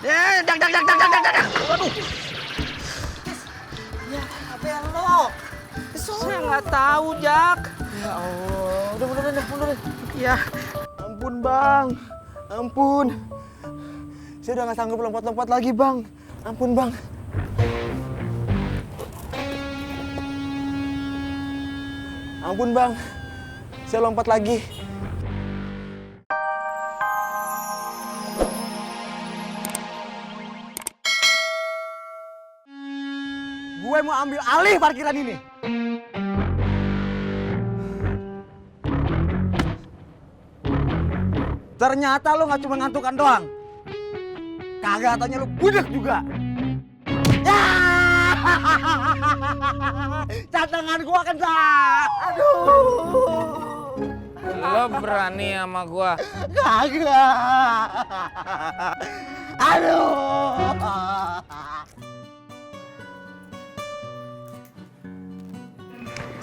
Jak. Waduh. Ya, apa yang lo? Saya nggak tahu, Jak. Ya Allah, udah mundurin. Ya. Ampun bang, ampun. Saya udah nggak sanggup lompat-lompat lagi bang. Ampun bang. Ampun bang, saya lompat lagi. Gue mau ambil alih parkiran ini. Ternyata lo nggak cuma ngantukan doang. Kagak tanya lo budek juga. Ya! Catangan gua kena. Aduh. Lo berani sama gua? Kagak. Aduh.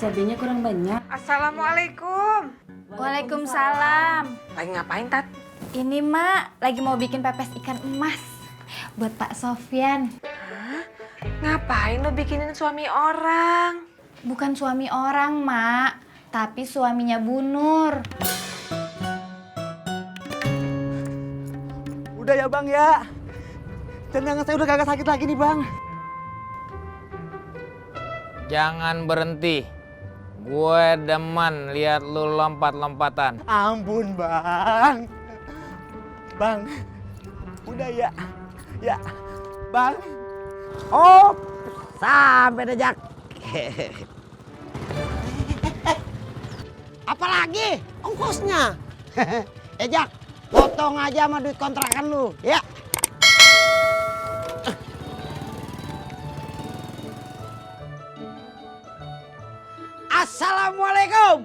Cabenya kurang banyak. Assalamualaikum. Waalaikumsalam. Lagi ngapain, Tat? Ini Mak lagi mau bikin pepes ikan emas buat Pak Sofyan. Ngapain lo bikinin suami orang? Bukan suami orang, Mak, tapi suaminya Bu Nur. Udah ya bang ya. Tendangan saya udah kagak sakit lagi nih bang. Jangan berhenti. Gue demen lihat lu lompat-lompatan. Ampun bang. Bang. Udah ya. Ya. Bang. Oh, sampai deh, Jak. Apalagi ongkosnya. Jak, potong aja sama duit kontrakan lu, ya. Assalamualaikum.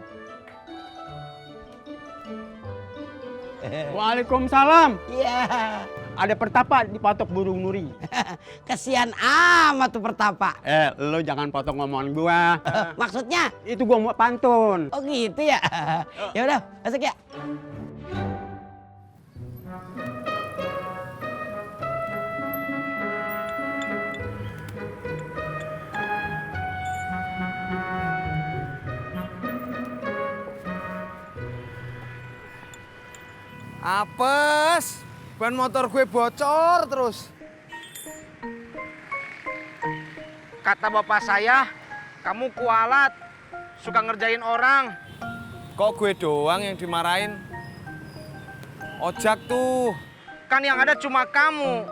Waalaikumsalam. Iya. Ada pertapa dipatok burung nuri. Kesian amat tuh pertapa. Lo jangan potong ngomongan gua. Maksudnya? Itu gua mau pantun. Oh gitu ya. Ya udah, masuk ya. Apes, ban motor gue bocor terus. Kata bapak saya, kamu kualat, suka ngerjain orang. Kok gue doang yang dimarahin? Ojak tuh, kan yang ada cuma kamu.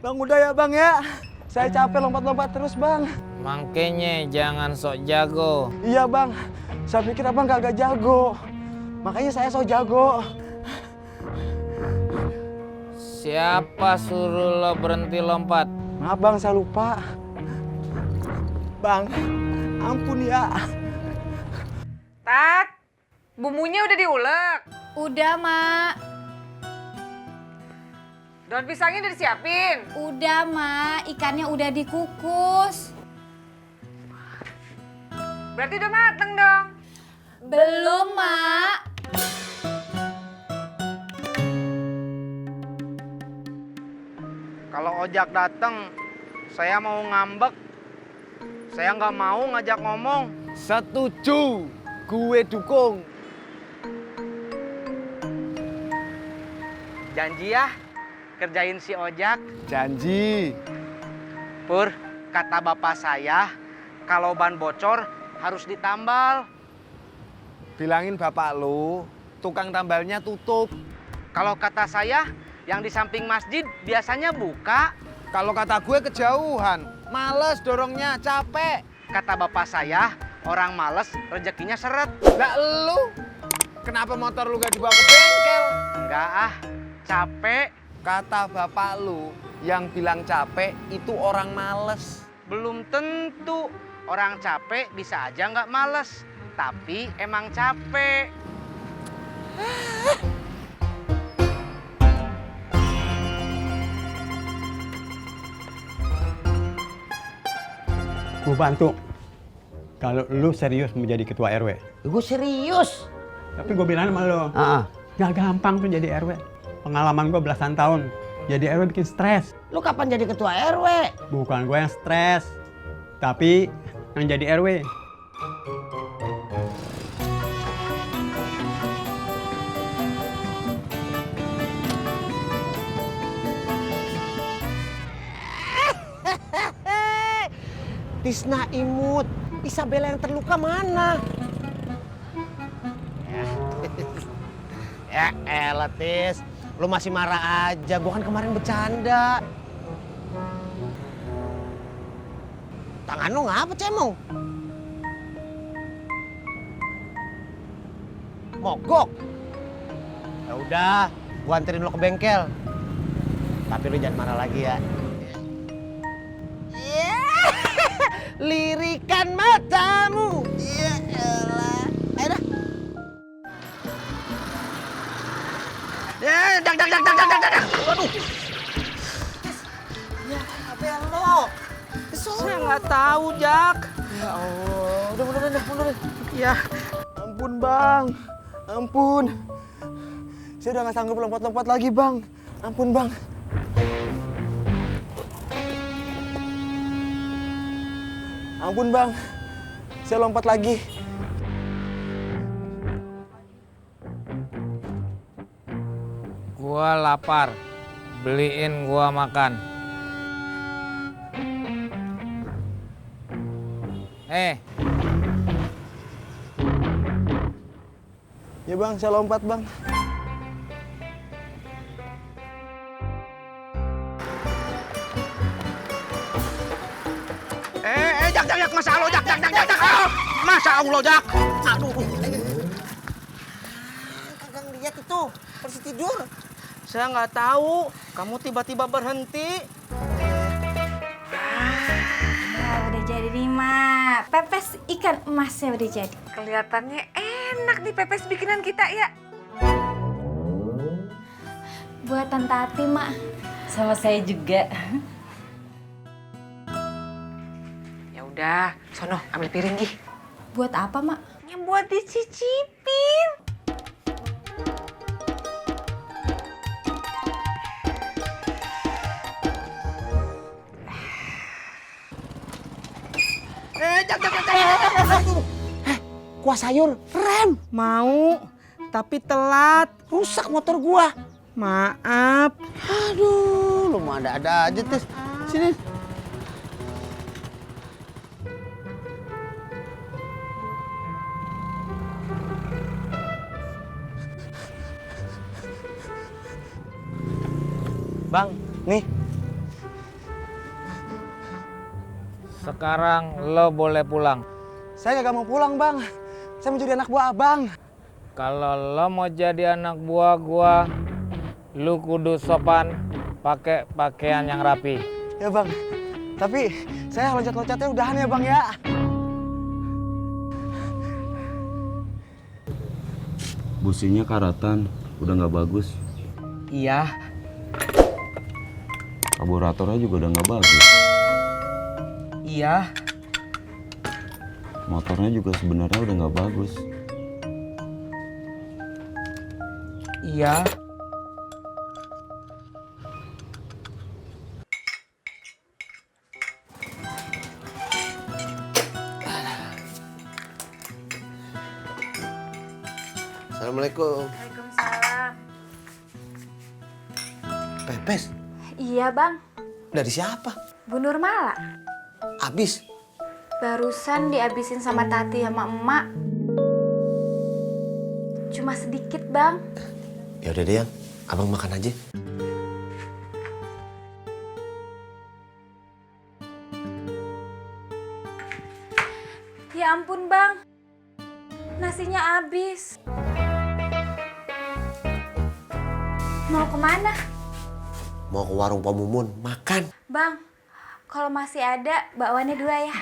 Bang udah ya bang ya. Saya capek lompat-lompat terus bang. Makanya jangan sok jago. Iya bang. Saya pikir abang kagak jago. Makanya saya sok jago. Siapa suruh lo berhenti lompat? Maaf bang, saya lupa. Bang, ampun ya. Tat, bumbunya udah diulek. Udah, Mak. Daun pisangnya udah disiapin. Udah, Mak. Ikannya udah dikukus. Berarti udah mateng dong. Belum, Mak. Kalau ojak datang, saya mau ngambek. Saya nggak mau ngajak ngomong. Setuju, gue dukung. Janji ya, kerjain si ojak. Janji. Pur, kata bapak saya, kalau ban bocor harus ditambal. Bilangin bapak lu, tukang tambalnya tutup. Kalau kata saya, yang di samping masjid biasanya buka. Kalau kata gue kejauhan, males dorongnya, capek. Kata bapak saya, orang males rezekinya seret. Lah lu, kenapa motor lu gak dibawa ke bengkel? Enggak ah, capek. Kata bapak lu, yang bilang capek itu orang males. Belum tentu. Orang capek bisa aja nggak males. Tapi emang capek. Gue bantu. kalau lu serius menjadi ketua RW. Gue serius. Tapi gue bilang sama lu, gak gampang tuh jadi RW. Pengalaman gue belasan tahun. Jadi RW bikin stres. Lu kapan jadi ketua RW? Bukan gue yang stres, tapi yang jadi RW. Tisna imut, Isabella yang terluka mana? Ya elah Tis, lu masih marah aja, gua kan kemarin bercanda. Tangan lu ngapa cemong? Mogok? Ya udah, gua anterin lu ke bengkel. Tapi lu jangan marah lagi ya. Lirikan matamu. Ya elah. Ayo dah. Dak. Waduh. Ya, apa yang lo? Saya nggak tahu, Jak. Ya Allah, udah mundurin. Ya, ampun bang, ampun. Saya udah nggak sanggup lompat-lompat lagi bang. Ampun bang. Ampun bang, saya lompat lagi. Gua lapar, beliin gua makan. Ya bang, saya lompat bang. Jak, masa Allah, Jak. Masa Allah, Jak. Aduh. Kagak lihat itu, persi tidur. Saya nggak tahu, kamu tiba-tiba berhenti. Udah jadi nih, Mak. Pepes ikan emasnya udah jadi. Kelihatannya enak nih pepes bikinan kita ya. Buat Tante Ati, Mak. Sama saya juga. Ya udah, sono ambil piring ih. Buat apa, Mak? Yang buat dicicipin. Kuah sayur, rem. Mau, tapi telat. Rusak motor gua. Maaf. Aduh, lu mau ada-ada aja, Tis. Sini. Bang, nih. Sekarang lo boleh pulang. Saya nggak mau pulang bang. Saya mau jadi anak buah abang. Kalau lo mau jadi anak buah gua, lu kudu sopan, pakai pakaian yang rapi. Ya bang. Tapi saya loncat-loncatnya udahan ya bang ya. Businya karatan, udah nggak bagus. Iya. Karburatornya juga udah nggak bagus. Iya. Motornya juga sebenarnya udah nggak bagus. Iya. Assalamualaikum. Waalaikumsalam. Pepes, Iya, Bang. dari siapa? Bu Nurmala. Abis. Barusan dihabisin sama Tati sama emak. Cuma sedikit, Bang. Ya udah deh, Yang. Abang makan aja. Ya ampun, Bang. Nasinya habis. Mau kemana? Mau ke warung Pak Mumun, makan. Bang, kalau masih ada, bakwannya 2 ya.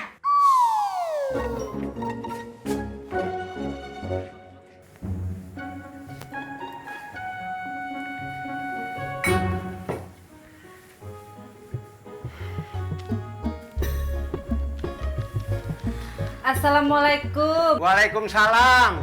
Assalamualaikum. Waalaikumsalam.